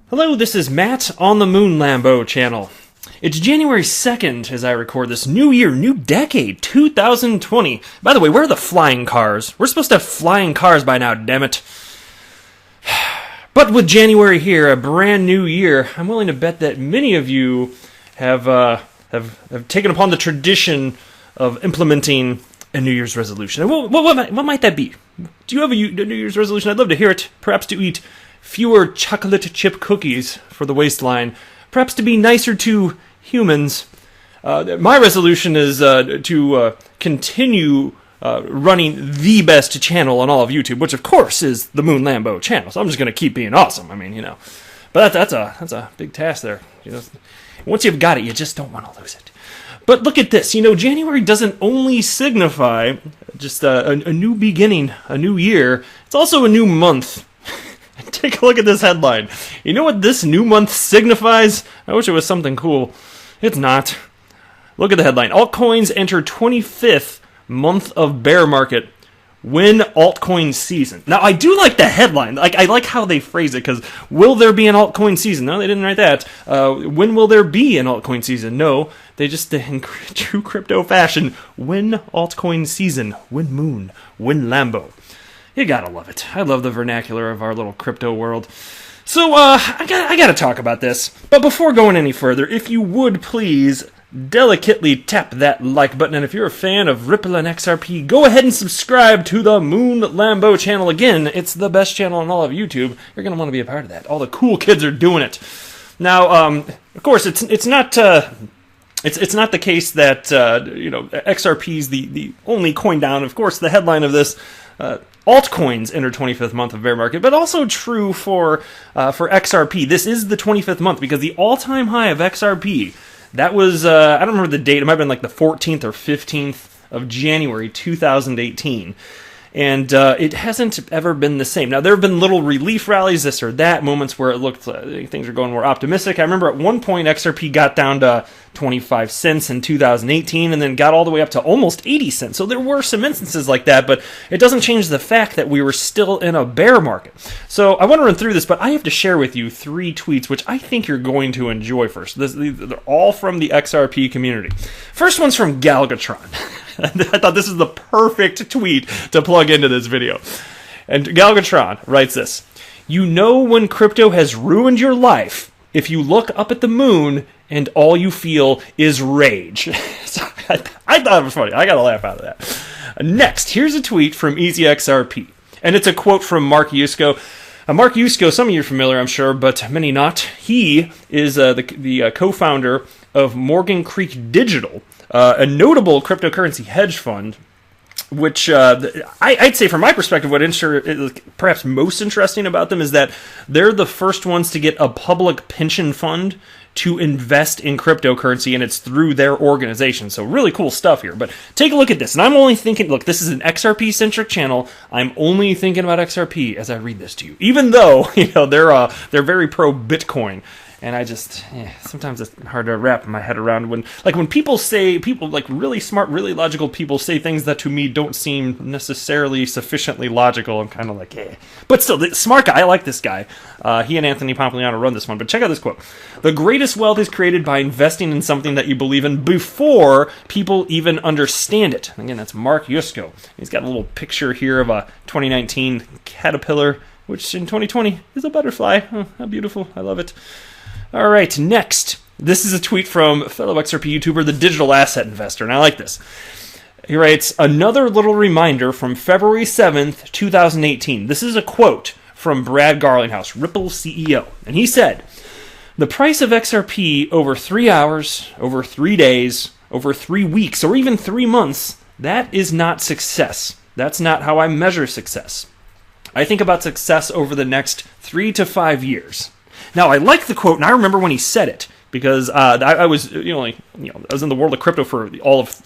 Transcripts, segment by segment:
Hello, this is Matt on the Moon Lambo channel. It's January 2nd as I record this. New year, new decade, 2020. By the way, where are the flying cars? We're supposed to have flying cars by now, damn it. But with January here, a brand new year, I'm willing to bet that many of you have taken upon the tradition of implementing a New Year's resolution. And what might that be? Do you have a New Year's resolution? I'd love to hear it. Perhaps to eat fewer chocolate chip cookies for the waistline. Perhaps to be nicer to humans. My resolution is to continue running the best channel on all of YouTube, which of course is the Moon Lambo channel. So I'm just going to keep being awesome. I mean, you know, but that's a big task there. You know, once you've got it, you just don't want to lose it. But look at this. You know, January doesn't only signify just a new beginning, a new year. It's also a new month. Take a look at this headline. You know what this new month signifies? I wish it was something cool. It's not. Look at the headline. Altcoins enter 25th month of bear market. When altcoin season. Now, I do like the headline. I like how they phrase it, because will there be an altcoin season? No, they didn't write that. When will there be an altcoin season? No, they just, in true crypto fashion, when altcoin season, when Moon, when Lambo. You gotta love it. I love the vernacular of our little crypto world. So, I gotta talk about this. But before going any further, if you would please delicately tap that like button, and if you're a fan of Ripple and XRP, go ahead and subscribe to the Moon Lambo channel. Again, it's the best channel on all of YouTube. You're gonna want to be a part of that. All the cool kids are doing it. Now, of course, it's not the case that you know, XRP is the only coin down. Of course, the headline of this. Altcoins enter 25th month of bear market, but also true for XRP. This is the 25th month because the all-time high of XRP, that was, I don't remember the date, it might have been like the 14th or 15th of January 2018. And it hasn't ever been the same. Now, there have been little relief rallies, this or that, moments where it looked things are going more optimistic. I remember at one point XRP got down to 25 cents in 2018 and then got all the way up to almost 80 cents. So there were some instances like that, but it doesn't change the fact that we were still in a bear market. So I want to run through this, but I have to share with you 3 tweets, which I think you're going to enjoy first. They're all from the XRP community. First one's from Galgatron. I thought this is the perfect tweet to plug into this video. And Galgatron writes this: "You know when crypto has ruined your life if you look up at the moon and all you feel is rage." So I thought it was funny. I got a laugh out of that. Next, here's a tweet from EasyXRP. And it's a quote from Mark Yusko. Mark Yusko, some of you are familiar, I'm sure, but many not. He is the co-founder of Morgan Creek Digital, a notable cryptocurrency hedge fund, which I'd say from my perspective, what perhaps most interesting about them is that they're the first ones to get a public pension fund to invest in cryptocurrency, and it's through their organization. So really cool stuff here. But take a look at this. And I'm only thinking, look, this is an XRP-centric channel. I'm only thinking about XRP as I read this to you, even though, you know, they're very pro-Bitcoin. And I just, sometimes it's hard to wrap my head around when people like really smart, really logical people say things that to me don't seem necessarily sufficiently logical. I'm kind of like, eh. But still, the smart guy, I like this guy. He and Anthony Pompliano run this one. But check out this quote. "The greatest wealth is created by investing in something that you believe in before people even understand it." Again, that's Mark Yusko. He's got a little picture here of a 2019 caterpillar, which in 2020 is a butterfly. Oh, how beautiful. I love it. All right, next. This is a tweet from fellow XRP YouTuber, the Digital Asset Investor, and I like this. He writes, "Another little reminder from February 7th, 2018. This is a quote from Brad Garlinghouse, Ripple CEO. And he said, "The price of XRP over 3 hours, over 3 days, over 3 weeks, or even 3 months, that is not success. That's not how I measure success. I think about success over the next 3 to 5 years." Now, I like the quote, and I remember when he said it, because I was, I was in the world of crypto for all of,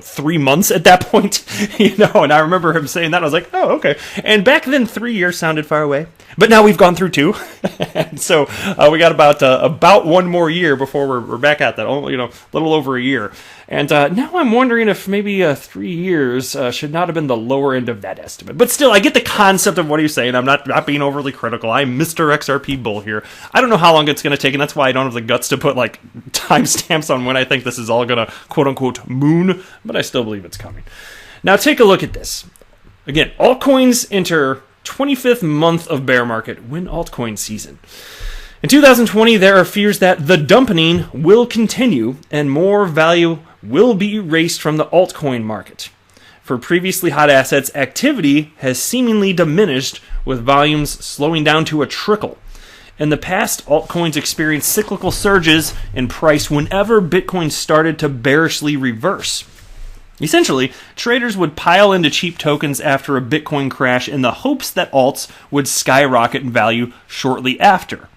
3 months at that point, and I remember him saying that, and I was like, oh, okay. And back then, 3 years sounded far away. But now we've gone through 2, and so we got about 1 more year before we're back at that. Only, a little over a year. And now I'm wondering if maybe 3 years should not have been the lower end of that estimate. But still, I get the concept of what he's saying. I'm not being overly critical. I'm Mr. XRP Bull here. I don't know how long it's going to take, and that's why I don't have the guts to put timestamps on when I think this is all going to quote unquote moon. But I still believe it's coming. Now take a look at this. Again, altcoins enter 25th month of bear market, when altcoin season. In 2020, there are fears that the dumpening will continue and more value will be erased from the altcoin market. For previously hot assets, activity has seemingly diminished, with volumes slowing down to a trickle. In the past, altcoins experienced cyclical surges in price whenever Bitcoin started to bearishly reverse. Essentially, traders would pile into cheap tokens after a Bitcoin crash in the hopes that alts would skyrocket in value shortly after.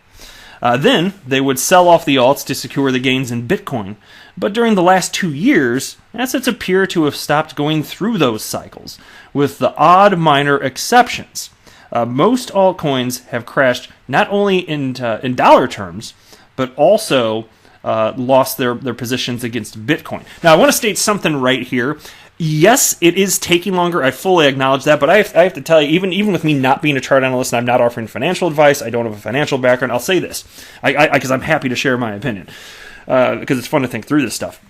Then, they would sell off the alts to secure the gains in Bitcoin. But during the last 2 years, assets appear to have stopped going through those cycles, with the odd minor exceptions. Most altcoins have crashed not only in dollar terms, but also lost their positions against Bitcoin. Now, I want to state something right here. Yes, it is taking longer. I fully acknowledge that, but I have to tell you, even with me not being a chart analyst and I'm not offering financial advice, I don't have a financial background, I'll say this, because I'm happy to share my opinion, because it's fun to think through this stuff.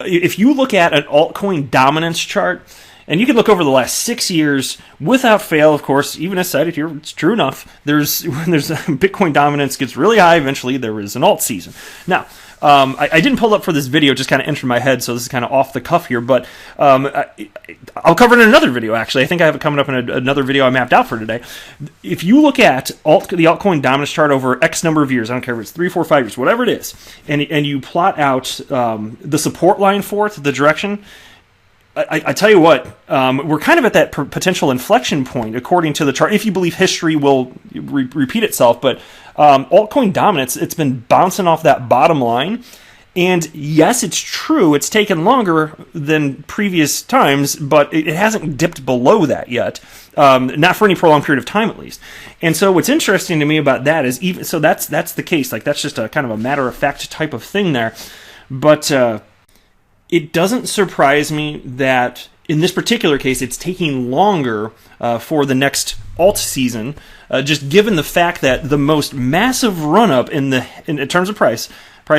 If you look at an altcoin dominance chart, and you can look over the last 6 years, without fail, of course, even as cited here, it's true enough, when there's Bitcoin dominance gets really high, eventually there is an alt season. Now, I didn't pull up for this video, just kind of entered my head, so this is kind of off the cuff here, but I'll cover it in another video, actually. I think I have it coming up in another video I mapped out for today. If you look at the altcoin dominance chart over X number of years, I don't care if it's 3, 4, 5 years, whatever it is, and you plot out the support line for it, the direction, I tell you what, we're kind of at that potential inflection point, according to the chart, if you believe history will repeat itself. But altcoin dominance, it's been bouncing off that bottom line. And yes, it's true, it's taken longer than previous times, but it hasn't dipped below that yet. Not for any prolonged period of time, at least. And so what's interesting to me about that is, that's the case. That's just a kind of a matter-of-fact type of thing there. But it doesn't surprise me that in this particular case, it's taking longer for the next alt season, just given the fact that the most massive run-up in terms of price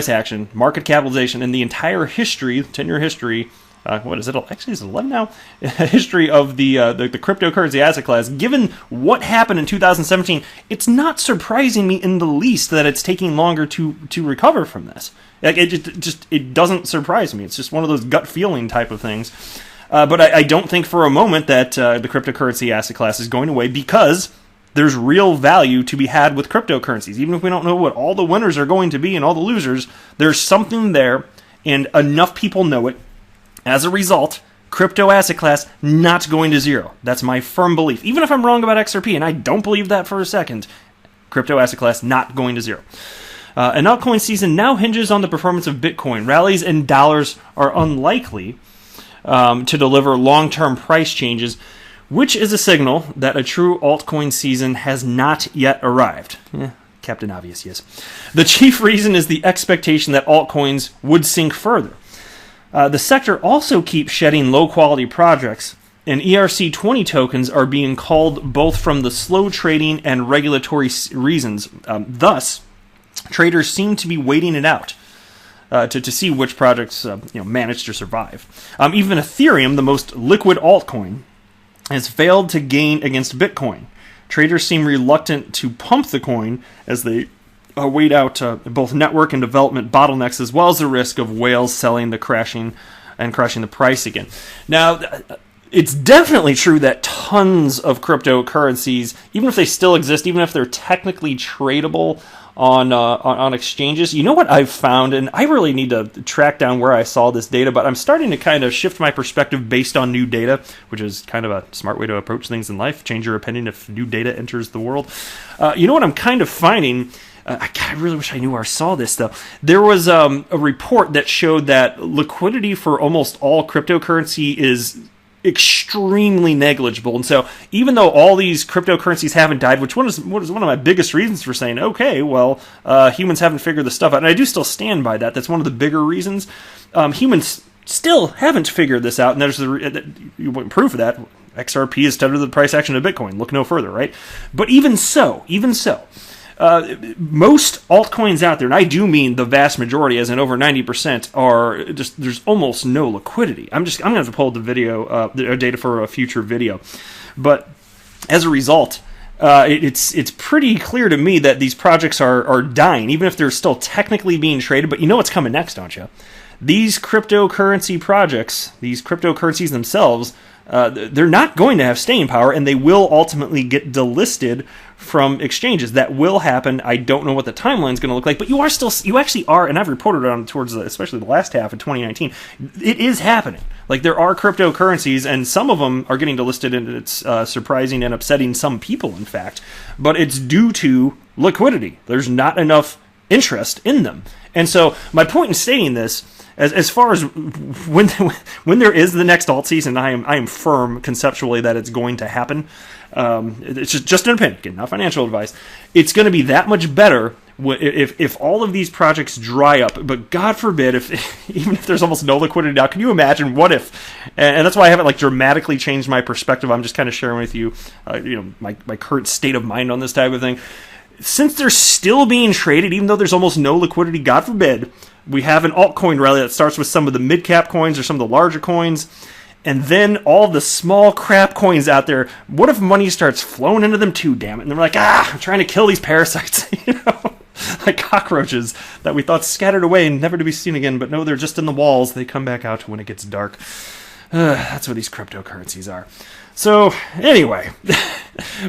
action, market capitalization, in the entire history, 10-year history, what is it? Actually, it's 11 now. History of the cryptocurrency asset class. Given what happened in 2017, it's not surprising me in the least that it's taking longer to recover from this. It doesn't surprise me. It's just one of those gut feeling type of things. But I don't think for a moment that the cryptocurrency asset class is going away, because there's real value to be had with cryptocurrencies. Even if we don't know what all the winners are going to be and all the losers, there's something there, and enough people know it. As a result, crypto asset class not going to zero. That's my firm belief. Even if I'm wrong about XRP, and I don't believe that for a second, crypto asset class not going to zero. An altcoin season now hinges on the performance of Bitcoin. Rallies in dollars are unlikely to deliver long-term price changes, which is a signal that a true altcoin season has not yet arrived. Captain Obvious, yes. The chief reason is the expectation that altcoins would sink further. The sector also keeps shedding low-quality projects, and ERC20 tokens are being called both from the slow trading and regulatory reasons. Thus, traders seem to be waiting it out to see which projects manage to survive. Even Ethereum, the most liquid altcoin, has failed to gain against Bitcoin. Traders seem reluctant to pump the coin as they wait out both network and development bottlenecks, as well as the risk of whales selling the crashing the price again. Now, it's definitely true that tons of cryptocurrencies, even if they still exist, even if they're technically tradable on exchanges, you know what I've found, and I really need to track down where I saw this data, but I'm starting to kind of shift my perspective based on new data, which is kind of a smart way to approach things in life. Change your opinion if new data enters the world. You know what I'm kind of finding? I really wish I knew where I saw this, though. There was a report that showed that liquidity for almost all cryptocurrency is extremely negligible. And so even though all these cryptocurrencies haven't died, which was one of my biggest reasons for saying, okay, well, humans haven't figured this stuff out, and I do still stand by that. That's one of the bigger reasons. Humans still haven't figured this out, and there's you want proof of that. XRP is tethered to the price action of Bitcoin. Look no further, right? But even so, most altcoins out there, and I do mean the vast majority, as in over 90%, are just, there's almost no liquidity. I'm going to have to pull the video, data for a future video. But as a result, it's pretty clear to me that these projects are dying, even if they're still technically being traded. But you know what's coming next, don't you? These cryptocurrency projects, these cryptocurrencies themselves, they're not going to have staying power, and they will ultimately get delisted from exchanges. That will happen. I don't know what the timeline is going to look like, but you actually are, and I've reported on towards especially the last half of 2019. It is happening. Like, there are cryptocurrencies, and some of them are getting delisted, and it's surprising and upsetting some people, in fact. But it's due to liquidity. There's not enough interest in them, and so my point in stating this. As far as when there is the next alt season, I am firm conceptually that it's going to happen. It's just an opinion, again, not financial advice. It's going to be that much better if all of these projects dry up. But God forbid, even if there's almost no liquidity now, can you imagine what if? And that's why I haven't dramatically changed my perspective. I'm just kind of sharing with you, my current state of mind on this type of thing. Since they're still being traded, even though there's almost no liquidity, God forbid, we have an altcoin rally that starts with some of the mid-cap coins or some of the larger coins, and then all the small crap coins out there. What if money starts flowing into them too, damn it? And they're like, I'm trying to kill these parasites, like cockroaches that we thought scattered away and never to be seen again, but no, they're just in the walls. They come back out when it gets dark. That's what these cryptocurrencies are. So anyway,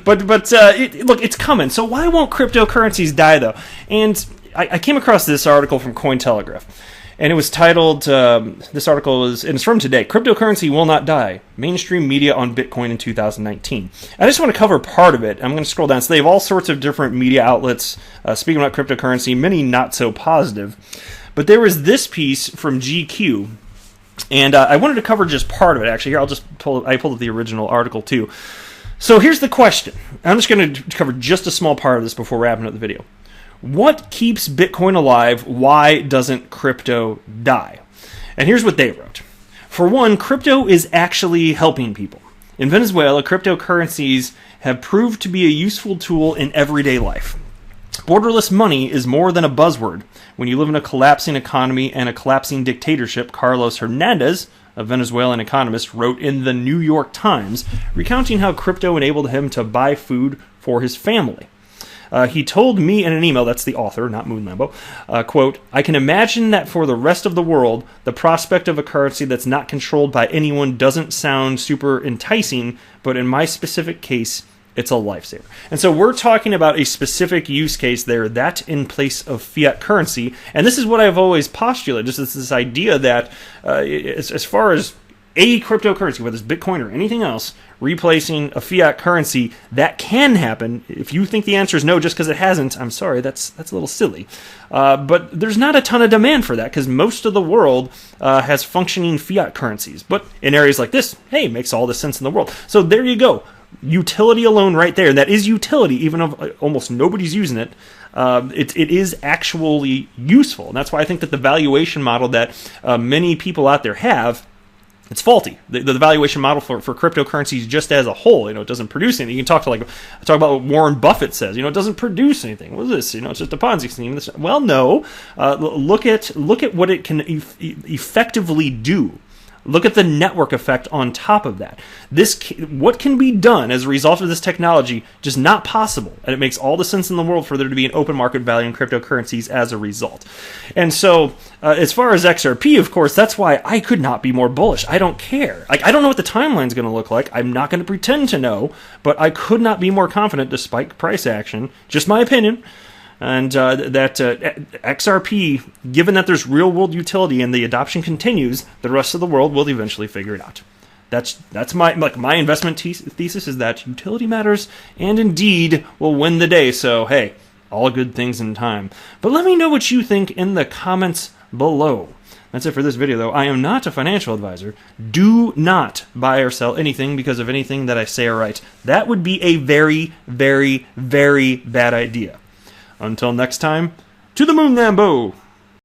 but look, it's coming. So why won't cryptocurrencies die though? And I came across this article from Cointelegraph, and it was titled. This article and it's from today. Cryptocurrency will not die. Mainstream media on Bitcoin in 2019. I just want to cover part of it. I'm going to scroll down. So they have all sorts of different media outlets speaking about cryptocurrency. Many not so positive, but there was this piece from GQ. And I wanted to cover just part of it, actually. Here, I pulled up the original article, too. So here's the question. I'm just going to cover just a small part of this before wrapping up the video. What keeps Bitcoin alive? Why doesn't crypto die? And here's what they wrote. For one, crypto is actually helping people. In Venezuela, cryptocurrencies have proved to be a useful tool in everyday life. Borderless money is more than a buzzword. When you live in a collapsing economy and a collapsing dictatorship, Carlos Hernandez, a Venezuelan economist, wrote in the New York Times, recounting how crypto enabled him to buy food for his family. He told me in an email, that's the author, not Moon Lambo, quote, I can imagine that for the rest of the world, the prospect of a currency that's not controlled by anyone doesn't sound super enticing, but in my specific case, it's a lifesaver. And so we're talking about a specific use case there, that in place of fiat currency. And this is what I've always postulated, just this idea that as far as a cryptocurrency, whether it's Bitcoin or anything else, replacing a fiat currency, that can happen. If you think the answer is no just because it hasn't, I'm sorry, that's a little silly. But there's not a ton of demand for that because most of the world has functioning fiat currencies. But in areas like this, hey, it makes all the sense in the world. So there you go. Utility alone right there. And that is utility, even if almost nobody's using it. It is actually useful. And that's why I think that the valuation model that many people out there have, it's faulty. The valuation model for cryptocurrencies just as a whole, it doesn't produce anything. You can talk about what Warren Buffett says. It doesn't produce anything. What is this? It's just a Ponzi scheme. Well, no. Look at what it can effectively do. Look at the network effect on top of that. What can be done as a result of this technology, just not possible. And it makes all the sense in the world for there to be an open market value in cryptocurrencies as a result. And so, as far as XRP, of course, that's why I could not be more bullish. I don't care. I don't know what the timeline's going to look like. I'm not going to pretend to know, but I could not be more confident despite price action. Just my opinion. And that XRP, given that there's real-world utility and the adoption continues, the rest of the world will eventually figure it out. That's my investment thesis is that utility matters and indeed will win the day. So, hey, all good things in time. But let me know what you think in the comments below. That's it for this video, though. I am not a financial advisor. Do not buy or sell anything because of anything that I say or write. That would be a very, very, very bad idea. Until next time, to the moon, Lambo!